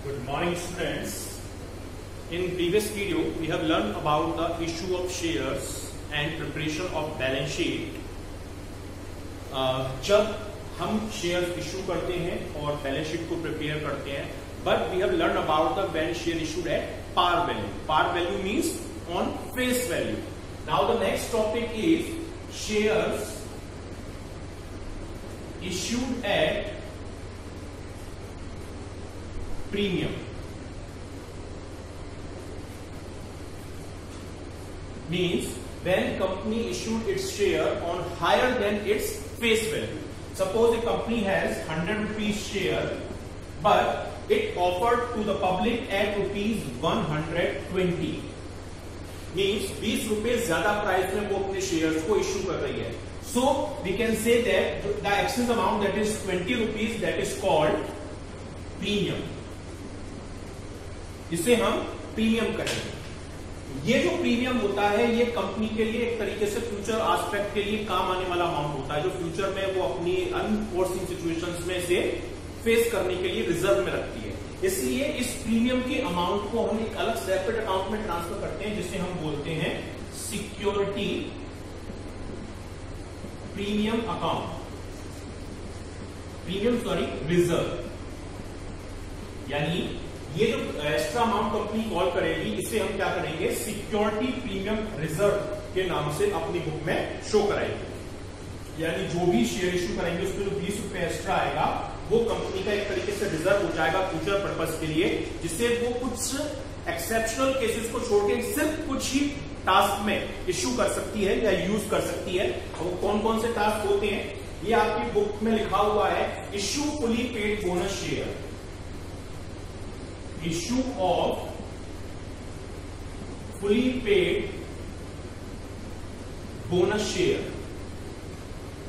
Good morning, students. In previous video, we have learned about the issue of shares and preparation of balance sheet. जब हम shares issue करते हैं और balance sheet को prepare करते हैं, but we have learned about the when share issued at par value. Par value means on face value. Now the next topic is shares issued at premium. Means when company issued its share on higher than its face value. Suppose a company has 100 rupees share, but it offered to the public at rupees 120. Means 20 रुपए ज्यादा price में वो अपने shares को issue कर रही है. So we can say that the excess amount that is 20 rupees that is called premium. इसे हम प्रीमियम करेंगे. ये जो प्रीमियम होता है ये कंपनी के लिए एक तरीके से फ्यूचर एस्पेक्ट के लिए काम आने वाला अमाउंट होता है, जो फ्यूचर में वो अपनी अनफोर्सिंग सिचुएशंस में से फेस करने के लिए रिजर्व में रखती है. इसलिए इस प्रीमियम के अमाउंट को हम एक अलग सेपरेट अकाउंट में ट्रांसफर करते हैं, जिसे हम बोलते हैं सिक्योरिटी प्रीमियम अकाउंट, रिजर्व. यानी ये जो एक्स्ट्रा अमाउंट कंपनी कॉल करेगी इसे हम क्या करेंगे, सिक्योरिटी प्रीमियम रिजर्व के नाम से अपनी बुक में शो कराएंगे. यानी जो भी शेयर इश्यू करेंगे उसमें जो 20 रुपए एक्स्ट्रा आएगा वो कंपनी का एक तरीके से रिजर्व हो जाएगा फ्यूचर पर्पस के लिए, जिससे वो कुछ एक्सेप्शनल केसेस को छोड़ के सिर्फ कुछ ही टास्क में इश्यू कर सकती है या यूज कर सकती है. वो कौन कौन से टास्क होते हैं ये आपकी बुक में लिखा हुआ है. Issue fully paid bonus share, issue of fully paid bonus share.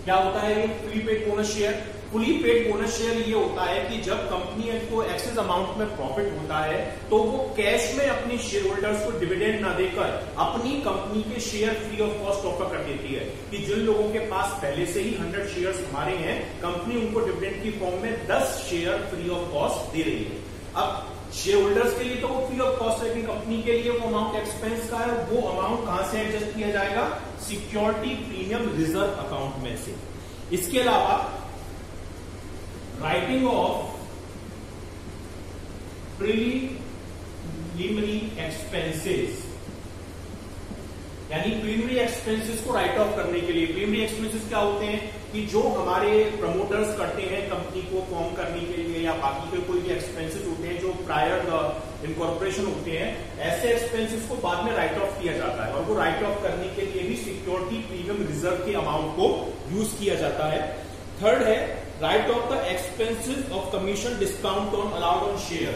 क्या होता है ये fully paid bonus share? fully paid bonus share ये होता है कि जब कंपनी को एक्सेस अमाउंट में प्रॉफिट होता है तो वो कैश में अपनी शेयर होल्डर्स को डिविडेंड ना देकर अपनी कंपनी के share free of cost offer कर देती है. कि जिन लोगों के पास पहले से ही 100 शेयर्स हमारे हैं, कंपनी उनको डिविडेंड की फॉर्म में 10 शेयर फ्री ऑफ कॉस्ट दे रही है. अब शेयर होल्डर्स के लिए तो वो फ्री ऑफ कॉस्ट है, कंपनी के लिए वो अमाउंट एक्सपेंस का है. वो अमाउंट कहां से एडजस्ट किया जाएगा, सिक्योरिटी प्रीमियम रिजर्व अकाउंट में से. इसके अलावा राइटिंग ऑफ प्रीलिमिनरी एक्सपेंसेस, यानी प्रीलिमिनरी एक्सपेंसेस को राइट ऑफ करने के लिए. प्रीलिमिनरी एक्सपेंसेस क्या होते हैं कि जो हमारे प्रमोटर्स करते हैं कंपनी को फॉर्म करने के लिए, या बाकी के कोई भी एक्सपेंसेस होते हैं जो प्रायर इनकॉर्पोरेशन होते हैं, ऐसे एक्सपेंसेस को बाद में राइट ऑफ किया जाता है. और वो राइट ऑफ करने के लिए भी सिक्योरिटी प्रीमियम रिजर्व के अमाउंट को यूज किया जाता है. थर्ड है right of the expenses of commission discount on allowed on share,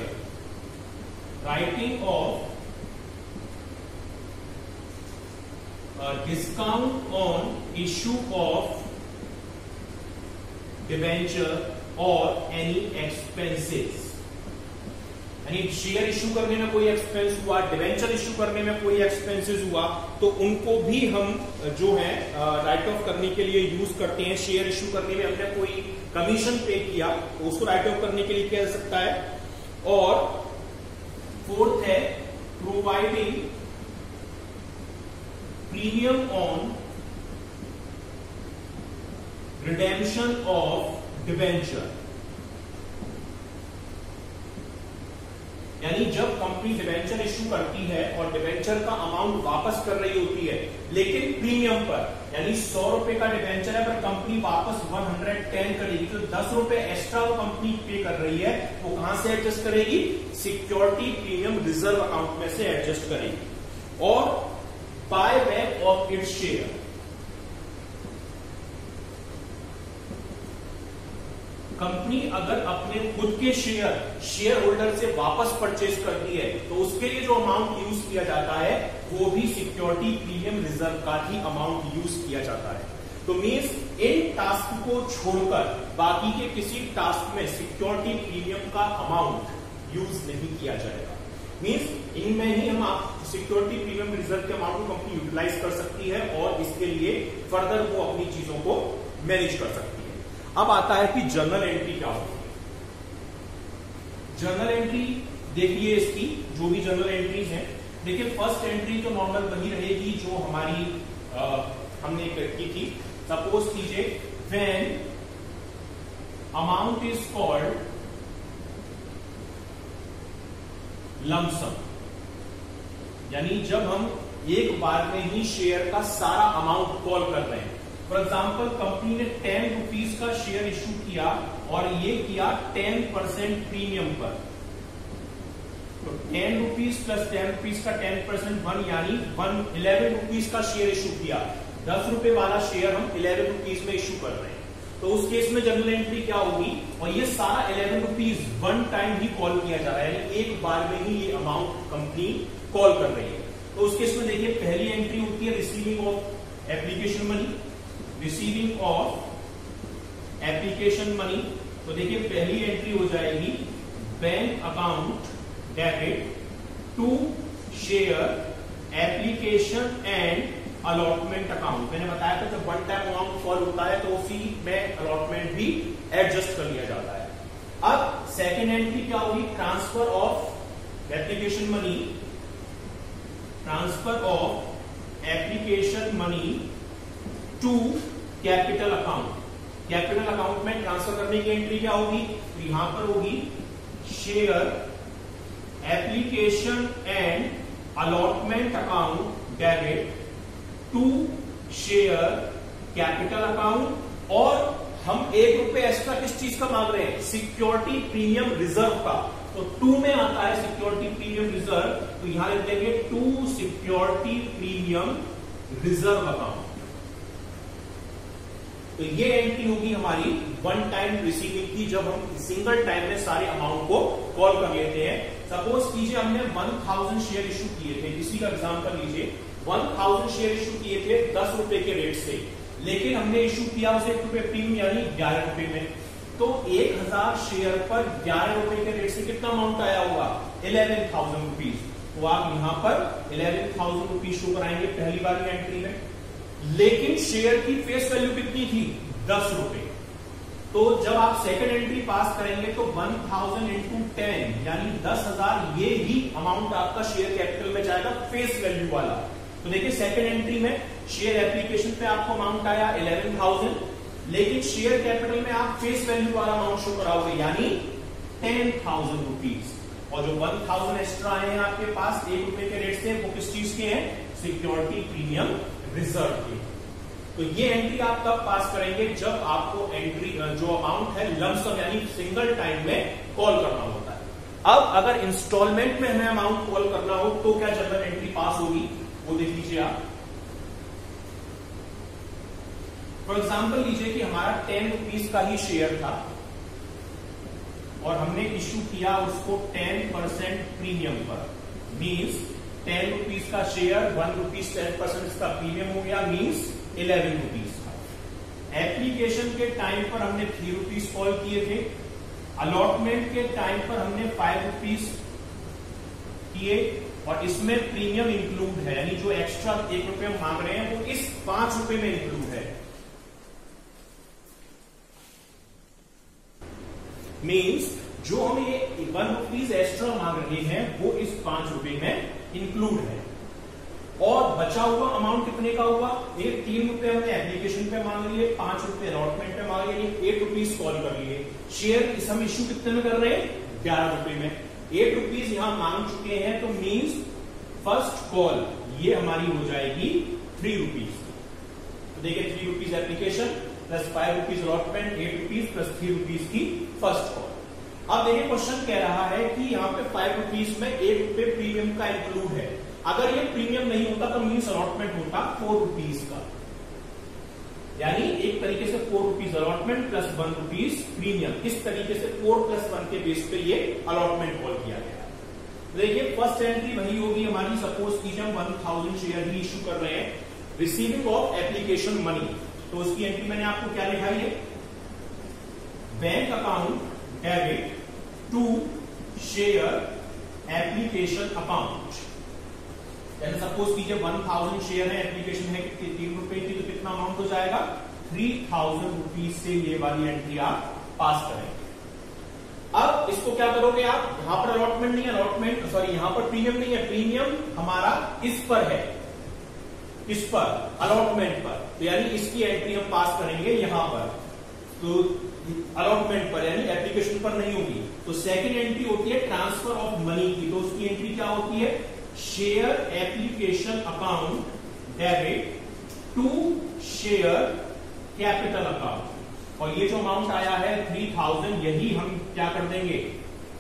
writing of discount on issue of debenture और एनी एक्सपेंसेस. यानी शेयर इश्यू करने में कोई एक्सपेंस हुआ, डिवेंचर इश्यू करने में कोई एक्सपेंसेस हुआ, तो उनको भी हम जो है राइट ऑफ करने के लिए यूज करते हैं. शेयर इश्यू करने में हमने कोई कमीशन पे किया तो उसको राइट ऑफ करने के लिए किया जा सकता है. और फोर्थ है providing premium on redemption of debenture. यानी जब कंपनी डिवेंचर इश्यू करती है और डिवेंचर का अमाउंट वापस कर रही होती है लेकिन प्रीमियम पर, यानी 100 रुपए का डिवेंचर है पर कंपनी वापस 110 करेगी, तो 10 रुपए एक्स्ट्रा वो कंपनी पे कर रही है, वो कहां से एडजस्ट करेगी, सिक्योरिटी प्रीमियम रिजर्व अकाउंट में से एडजस्ट करेगी. और buy back of its share, company अगर अपने खुद के शेयर होल्डर से वापस परचेज करती है तो उसके लिए जो अमाउंट यूज किया जाता है वो भी सिक्योरिटी प्रीमियम रिजर्व का ही अमाउंट यूज किया जाता है. तो मीन्स इन टास्क को छोड़कर बाकी के किसी टास्क में सिक्योरिटी प्रीमियम का अमाउंट यूज नहीं किया जाएगा. मीन्स इनमें ही हम सिक्योरिटी प्रीमियम रिजर्व के अमाउंट को कंपनी यूटिलाइज कर सकती है और इसके लिए फर्दर वो अपनी चीजों को मैनेज कर सकती है. अब आता है कि जर्नल एंट्री क्या होती है. जर्नल एंट्री देखिए इसकी, जो भी जर्नल एंट्रीज हैं, देखिए फर्स्ट एंट्री तो नॉर्मल वही रहेगी जो हमारी हमने की थी। सपोज कीजिए when amount is called lump sum, यानी जब हम एक बार में ही शेयर का सारा अमाउंट कॉल कर रहे हैं। फॉर एग्जाम्पल कंपनी ने 10 रुपीज का शेयर इश्यू किया और ये किया 10% प्रीमियम पर, तो 10 रुपीज प्लस 10 रुपीज का 10% 1, यानी 11 रुपीज का शेयर इश्यू किया। 10 रुपए वाला शेयर हम 11 रुपीज में इश्यू कर रहे हैं, तो उस केस में जर्नल एंट्री क्या होगी, और ये सारा 11 रुपीज वन टाइम ही कॉल किया जा रहा है, यानी एक बार में ही ये अमाउंट कंपनी कॉल कर रही है। तो उस केस में देखिए पहली एंट्री होती है receiving of application money, receiving of application money. तो देखिए पहली एंट्री हो जाएगी bank account debit to share application and allotment account. मैंने बताया था जब वन टाइम अमाउंट कॉल होता है तो उसी में अलॉटमेंट भी एडजस्ट कर लिया जाता है। अब सेकेंड एंट्री क्या होगी, transfer of application money, transfer of application money to capital account. Capital account में ट्रांसफर करने की एंट्री क्या होगी, तो यहां पर होगी share application and allotment account debit to share capital account. और हम 1 रुपए एक्स्ट्रा किस चीज का मांग रहे हैं, सिक्योरिटी प्रीमियम रिजर्व का, तो 2 में आता है सिक्योरिटी प्रीमियम रिजर्व, तो यहां लिख देंगे to security premium reserve account. तो ये एंट्री होगी हमारी वन टाइम रिसीविंग की, जब हम सिंगल टाइम में सारे अमाउंट को कॉल कर लेते हैं। सपोज कीजिए हमने 1000 शेयर इश्यू किए थे, किसी का एग्जांपल लीजिए, 1000 शेयर इश्यू किए थे 10 रुपए के रेट से, लेकिन हमने इश्यू किया उसे 1 रुपए प्रीमियम यानी 11 रुपए में, तो 1000 शेयर पर 11 रुपए के रेट से कितना अमाउंट आया होगा, 11,000 रुपीज। तो आप यहां पर 11,000 रुपीज शो कराएंगे पहली बार की एंट्री में, लेकिन शेयर की फेस वैल्यू कितनी थी, 10 रुपए। तो जब आप सेकंड एंट्री पास करेंगे तो 1000 इंटू 10 यानी 10,000, ये ही अमाउंट आपका शेयर कैपिटल में जाएगा फेस वैल्यू वाला। तो देखिए सेकंड एंट्री में शेयर एप्लीकेशन पे आपको अमाउंट आया 11,000, लेकिन शेयर कैपिटल में आप फेस वैल्यू वाला अमाउंट शो कराओगे यानी 10,000 रुपीज। और जो 1000 एक्स्ट्रा आए हैं आपके पास 1 रुपए के रेट से, वो किस चीज के हैं, सिक्योरिटी प्रीमियम रिजर्व के। तो ये एंट्री आप तब पास करेंगे जब आपको एंट्री जो अमाउंट है लमसम यानी सिंगल टाइम में कॉल करना होता है। अब अगर इंस्टॉलमेंट में हमें अमाउंट कॉल करना हो तो क्या जर्नल एंट्री पास होगी, वो देख लीजिए आप। फॉर एग्जाम्पल लीजिए कि हमारा 10 रुपीज का ही शेयर था और हमने इश्यू किया उसको 10% प्रीमियम पर, मीन्स 10 रुपीज का शेयर 1 रुपीज 10% इसका प्रीमियम हो गया, मीन्स 11 रुपीज का। एप्लीकेशन के टाइम पर हमने 3 रुपीज कॉल किए थे, अलॉटमेंट के टाइम पर हमने 5 रुपीज किए, और इसमें प्रीमियम इंक्लूड है, यानी जो एक्स्ट्रा 1 रुपए मांग रहे हैं वो इस 5 रुपए में इंक्लूड है। मीन्स जो हम ये 1 रुपीज एक्स्ट्रा मांग रहे हैं वो इस 5 रुपए में इंक्लूड है। और बचा हुआ अमाउंट कितने का हुआ, ये 3 रुपए हमने एप्लीकेशन पे मांग लिए, 5 रुपए अलॉटमेंट पे मांग लिए, 8 रुपीज कॉल कर लिए। शेयर इस हम इश्यू कितने में कर रहे हैं, 11 रुपए में, 8 रुपीज यहां मांग चुके हैं, तो मीन्स फर्स्ट कॉल ये हमारी हो जाएगी 3 रुपीज। तो देखिए 3 rupees application plus 5 rupees allotment, 8 rupees plus 3 rupees की फर्स्ट कॉल। अब देखिए क्वेश्चन कह रहा है कि यहाँ पे 5 रुपीज में 1 रुपए प्रीमियम का इंक्लूड है। अगर ये प्रीमियम नहीं होता तो मीन्स अलॉटमेंट होता 4 रुपीज का, यानी एक तरीके से 4 rupees allotment plus 1 rupees premium, इस तरीके से 4 + 1 के बेस पे ये अलॉटमेंट कॉल किया गया। देखिए फर्स्ट एंट्री वही होगी हमारी, सपोज कीजिए हम 1000 शेयर ही इश्यू कर रहे हैं, रिसीविंग ऑफ एप्लीकेशन मनी, तो उसकी एंट्री मैंने आपको क्या लिखा है, bank account debit to share application account. यानी सपोज कीजिए 1000 शेयर है, एप्लीकेशन है 3 रुपए की, तो कितना अमाउंट हो जाएगा, 3000 रुपीज से ये वाली एंट्री आप पास करेंगे। अब इसको इसको क्या करोगे आप, यहां पर अलॉटमेंट नहीं है, अलॉटमेंट सॉरी यहां पर प्रीमियम नहीं है, प्रीमियम हमारा इस पर है, इस पर अलॉटमेंट पर, तो यानी इसकी एंट्री हम पास करेंगे यहां पर, तो अलॉटमेंट पर यानी एप्लीकेशन पर नहीं होगी। तो सेकंड एंट्री होती है ट्रांसफर ऑफ मनी की, तो उसकी एंट्री क्या होती है, share application account debit to share capital account, और ये जो अमाउंट आया है 3000 यही हम क्या कर देंगे,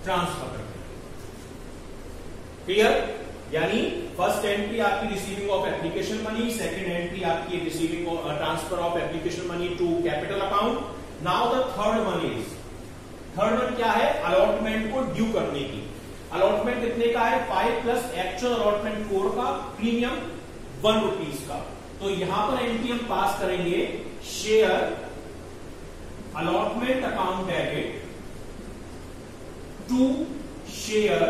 ट्रांसफर कर देंगे। क्लियर, यानी फर्स्ट एंट्री आपकी receiving of application money, second entry आपकी receiving transfer of application money to capital account. Now the third one is, third one क्या है, अलॉटमेंट को ड्यू करने की। अलॉटमेंट कितने का है, 5 प्लस एक्चुअल अलॉटमेंट 4 का, प्रीमियम 1 रुपीज का। तो यहां पर एंट्री हम पास करेंगे share allotment account debit to share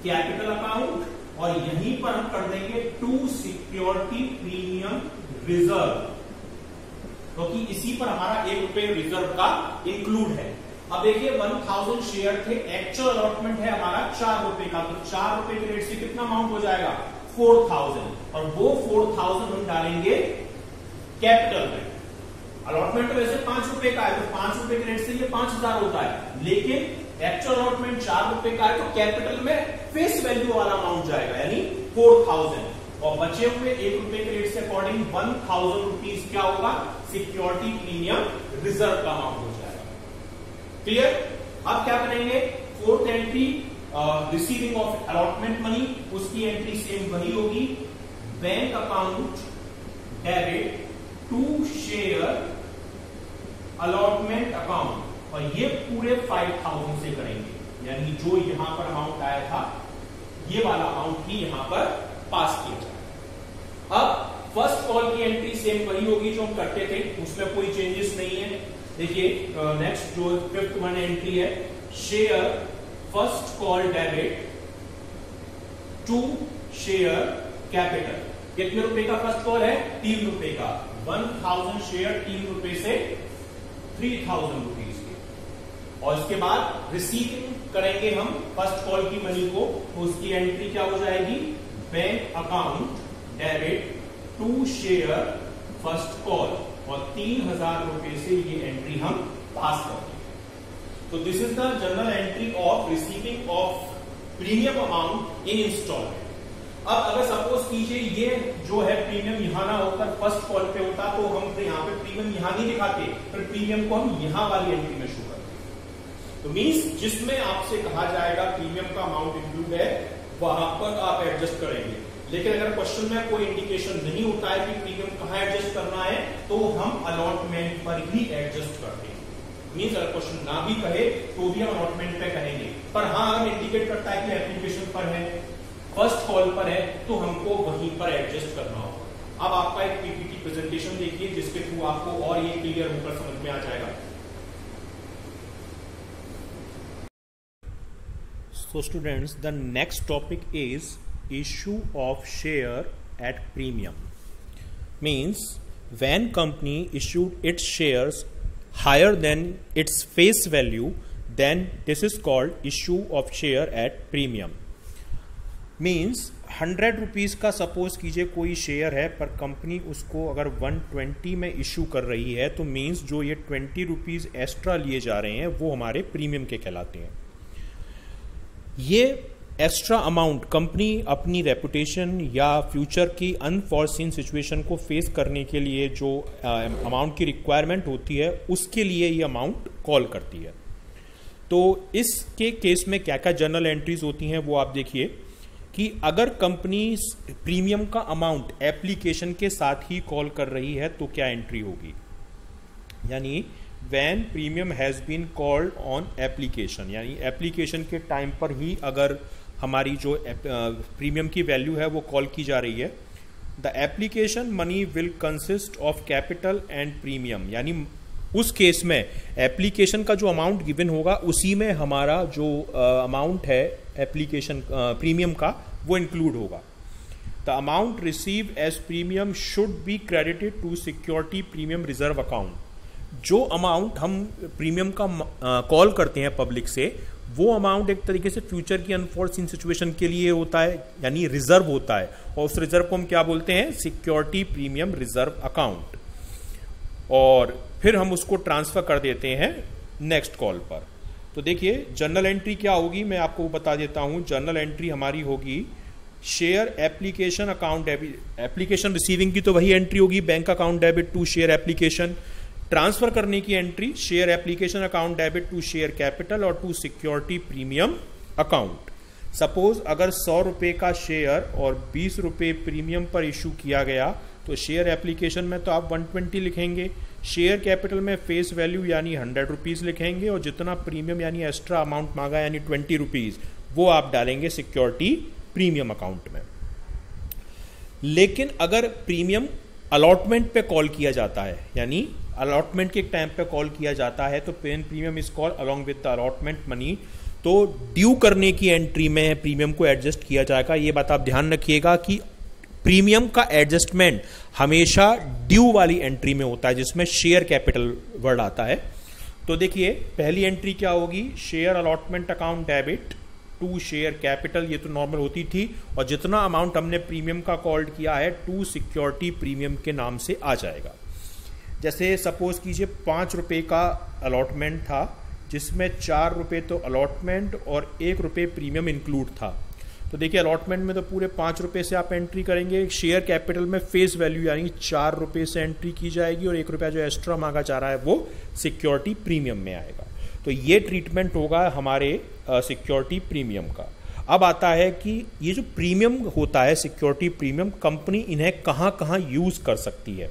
capital account, और यहीं पर हम कर देंगे टू सिक्योरिटी प्रीमियम रिजर्व, क्योंकि इसी पर हमारा 1 रुपए रिजर्व का इंक्लूड है। अब देखिए 1000 शेयर थे, एक्चुअल अलॉटमेंट है हमारा 4 रुपए का, तो 4 रुपए के रेट से कितना अमाउंट हो जाएगा, 4000, और वो 4000 हम डालेंगे कैपिटल में। अलॉटमेंट तो वैसे 5 रुपए का है, तो 5 रुपए के रेट से ये 5000 होता है, लेकिन एक्चुअल अलॉटमेंट 4 रुपए का है, तो कैपिटल में फेस वैल्यू वाला अमाउंट जाएगा, यानी 4000, और बचे हुए 1 रुपए के रेट से अकॉर्डिंग 1000 रुपीज क्या होगा, सिक्योरिटी प्रीमियम रिजर्व का अमाउंट हो जाएगा। क्लियर, अब क्या करेंगे, fourth entry receiving of allotment money, उसकी एंट्री सेम वही होगी, bank account debit to share allotment account, और ये पूरे 5000 से करेंगे, यानी जो यहां पर अमाउंट आया था ये वाला अमाउंट ही यहां पर पास किया जाए। अब फर्स्ट कॉल की एंट्री सेम वही होगी जो हम करते थे, उसमें कोई चेंजेस नहीं है। देखिए नेक्स्ट जो फिफ्थ वन एंट्री है, share first call debit to share capital, कितने रुपए का फर्स्ट कॉल है, 3 रुपए का, 1000 शेयर 3 रुपए से 3000 रुपीज के, और इसके बाद रिसीविंग करेंगे हम फर्स्ट कॉल की मनी को, तो उसकी एंट्री क्या हो जाएगी, bank account debit to share first call, और 3000 रुपए से ये एंट्री हम पास करेंगे। तो this is the general entry of receiving of premium amount in installment. अब अगर सपोज कीजिए ये जो है प्रीमियम यहां ना होकर फर्स्ट कॉल पे होता, तो हम यहाँ पे प्रीमियम यहां नहीं दिखाते, पर प्रीमियम को हम यहां वाली एंट्री में शो करते। तो मींस जिसमें आपसे कहा जाएगा प्रीमियम का अमाउंट इंक्लूड है, वहां पर आप एडजस्ट करेंगे। लेकिन अगर क्वेश्चन में कोई इंडिकेशन नहीं होता है कि प्रीमियम कहां एडजस्ट करना है, तो हम अलॉटमेंट पर ही एडजस्ट करते हैं। मींस अगर क्वेश्चन ना भी कहे तो भी हम अलॉटमेंट पे कहेंगे, पर हाँ अगर इंडिकेट करता है कि एप्लीकेशन पर है, फर्स्ट कॉल पर है, तो हमको वहीं पर एडजस्ट करना होगा। अब आपका एक पीपीटी प्रेजेंटेशन देखिए जिसके थ्रू आपको और ये क्लियर होकर समझ में आ जाएगा। So students, the next topic is issue of share at premium. Means when company issued its shares higher than its face value, then this is called issue of share at premium. Means 100 rupees का suppose कीजिए कोई share है, पर company उसको अगर 120 में issue कर रही है, तो मीन्स जो ये 20 रुपीज़ एक्स्ट्रा लिए जा रहे हैं वो हमारे प्रीमियम के कहलाते हैं। ये एक्स्ट्रा अमाउंट कंपनी अपनी रेपुटेशन या फ्यूचर की अनफॉर्सीन सिचुएशन को फेस करने के लिए जो अमाउंट की रिक्वायरमेंट होती है, उसके लिए ये अमाउंट कॉल करती है। तो इसके केस में क्या क्या जनरल एंट्रीज होती हैं वो आप देखिए कि अगर कंपनी प्रीमियम का अमाउंट एप्लीकेशन के साथ ही कॉल कर रही है तो क्या एंट्री होगी, यानी when premium has been called on application, यानी एप्लीकेशन के टाइम पर ही अगर हमारी जो प्रीमियम की वैल्यू है वो कॉल की जा रही है, the application money will consist of capital and premium, यानी उस केस में एप्लीकेशन का जो अमाउंट गिवन होगा उसी में हमारा जो अमाउंट है एप्लीकेशन प्रीमियम का वो इंक्लूड होगा। The amount receive as premium should be credited to security premium reserve account. जो अमाउंट हम प्रीमियम का कॉल करते हैं पब्लिक से, वो अमाउंट एक तरीके से फ्यूचर की अनफॉर्सिन सिचुएशन के लिए होता है, यानी रिजर्व होता है, और उस रिजर्व को हम क्या बोलते हैं, सिक्योरिटी प्रीमियम रिजर्व अकाउंट। और फिर हम उसको ट्रांसफर कर देते हैं नेक्स्ट कॉल पर। तो देखिए जर्नल एंट्री क्या होगी, मैं आपको बता देता हूं। जर्नल एंट्री हमारी होगी share application account application receiving की तो वही एंट्री होगी, bank account debit to share application. Transfer करने की entry share application account debit to share capital और to security premium account. Suppose अगर 100 रुपए का शेयर और 20 रुपए प्रीमियम पर इशू किया गया तो शेयर एप्लीकेशन में तो आप 120 लिखेंगे, शेयर कैपिटल में फेस वैल्यू यानी 100 रुपीज लिखेंगे, और जितना प्रीमियम यानी एक्स्ट्रा अमाउंट मांगा यानी 20 रुपीज वो आप डालेंगे सिक्योरिटी प्रीमियम अकाउंट में। लेकिन अगर प्रीमियम अलॉटमेंट पे कॉल किया जाता है, यानी अलॉटमेंट के टाइम पे कॉल किया जाता है, तो premium is call along with the allotment money, तो ड्यू करने की एंट्री में प्रीमियम को एडजस्ट किया जाएगा। ये बात आप ध्यान रखिएगा कि प्रीमियम का एडजस्टमेंट हमेशा ड्यू वाली एंट्री में होता है, जिसमें शेयर कैपिटल वर्ड आता है। तो देखिए पहली एंट्री क्या होगी, share allotment account debit to share capital, ये तो नॉर्मल होती थी, और जितना अमाउंट हमने प्रीमियम का कॉल किया है टू सिक्योरिटी प्रीमियम के नाम से आ जाएगा। जैसे सपोज कीजिए 5 रुपए का अलॉटमेंट था, जिसमें 4 रुपए तो अलॉटमेंट और 1 रुपए प्रीमियम इंक्लूड था। तो देखिए अलॉटमेंट में तो पूरे 5 रुपए से आप एंट्री करेंगे, शेयर कैपिटल में फेस वैल्यू यानी 4 रुपए से एंट्री की जाएगी, और 1 रुपया जो एक्स्ट्रा मांगा जा रहा है वो सिक्योरिटी प्रीमियम में आएगा। तो ये ट्रीटमेंट होगा हमारे सिक्योरिटी प्रीमियम का। अब आता है कि ये जो प्रीमियम होता है सिक्योरिटी प्रीमियम, कंपनी इन्हें कहाँ कहाँ यूज कर सकती है।